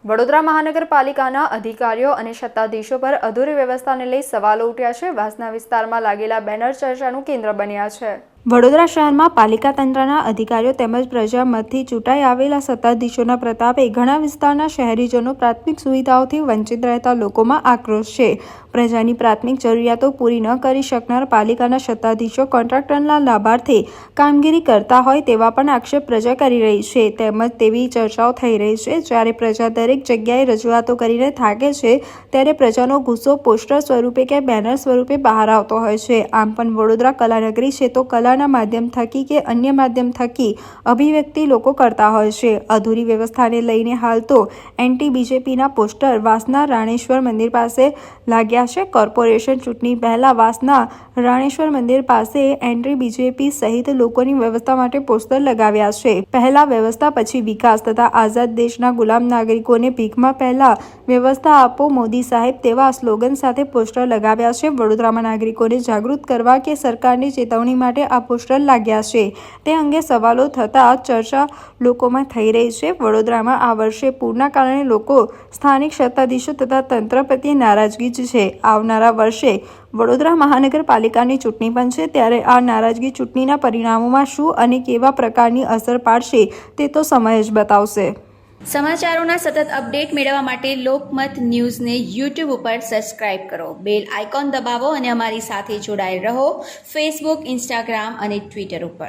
વડોદરા મહાનગરપાલિકાના અધિકારીઓ અને સત્તાધીશો પર અધૂરી વ્યવસ્થાને લઈ સવાલો ઉઠ્યા છે. વાસના વિસ્તારમાં લાગેલા બેનર ચર્ચાનું કેન્દ્ર બન્યા છે. વડોદરા શહેરમાં પાલિકા તંત્રના અધિકારીઓ તેમજ પ્રજામતથી ચૂંટાઈ આવેલા સત્તાધીશોના પ્રતાપે ઘણા વિસ્તારના શહેરીજનો પ્રાથમિક સુવિધાઓથી વંચિત રહેતા લોકોમાં આક્રોશ છે. પ્રજાની પ્રાથમિક જરૂરિયાતો પૂરી ન કરી શકનાર પાલિકાના સત્તાધીશો કોન્ટ્રાક્ટરના લાભાર્થે કામગીરી કરતા હોય તેવા પણ આક્ષેપ પ્રજા કરી રહી છે. તેમજ તેવી ચર્ચાઓ થઈ રહી છે. જ્યારે પ્રજા દરેક જગ્યાએ રજૂઆતો કરીને થાકે છે ત્યારે પ્રજાનો ગુસ્સો પોસ્ટર સ્વરૂપે કે બેનર સ્વરૂપે બહાર આવતો હોય છે. આમ પણ વડોદરા કલાનગરી છે તો કલાના માધ્યમ થકી કે અન્ય માધ્યમ થકી અભિવ્યક્તિ લોકો કરતા હોય છે. અધૂરી વ્યવસ્થાને લઈને હાલ તો એન્ટી બીજેપીના પોસ્ટર વાસના રાણેશ્વર મંદિર પાસે લાગ્યા છે. કોર્પોરેશન ચૂંટણી પહેલા વાસના રાણેશ્વર મંદિર પાસે એન્ટ્રી બીજેપી સહિત લોકોની વ્યવસ્થા માટે પોસ્ટર લગાવ્યા છે. પહેલા વ્યવસ્થા પછી વિકાસ તથા આઝાદ દેશના ગુલામ નાગરિકોને ભીખમાં પહેલા વ્યવસ્થા આપો મોદી સાહેબ તેવા સ્લોગન સાથે પોસ્ટર લગાવ્યા છે. વડોદરામાં નાગરિકોને જાગૃત કરવા કે સરકારની ચેતવણી માટે આ પોસ્ટર લાગ્યા છે તે અંગે સવાલો થતા ચર્ચા લોકોમાં થઈ રહી છે. વડોદરામાં આ વર્ષે પૂરના કારણે લોકો સ્થાનિક સત્તાધીશો તથા તંત્ર પ્રત્યે નારાજગી જ છે. આવનારા વર્ષે વડોદરા મહાનગરપાલિકાની ચૂંટણી પણ છે ત્યારે આ નારાજગી ચૂંટણીના પરિણામોમાં શું અને કેવા પ્રકારની અસર પાડશે તે તો સમય જ બતાવશે. સમાચારોના સતત અપડેટ મેળવવા માટે લોકમત ન્યૂઝને યુટ્યુબ ઉપર સબસ્ક્રાઇબ કરો, બેલ આઇકોન દબાવો અને અમારી સાથે જોડાયેલ રહો ફેસબુક, ઇન્સ્ટાગ્રામ અને ટ્વિટર ઉપર.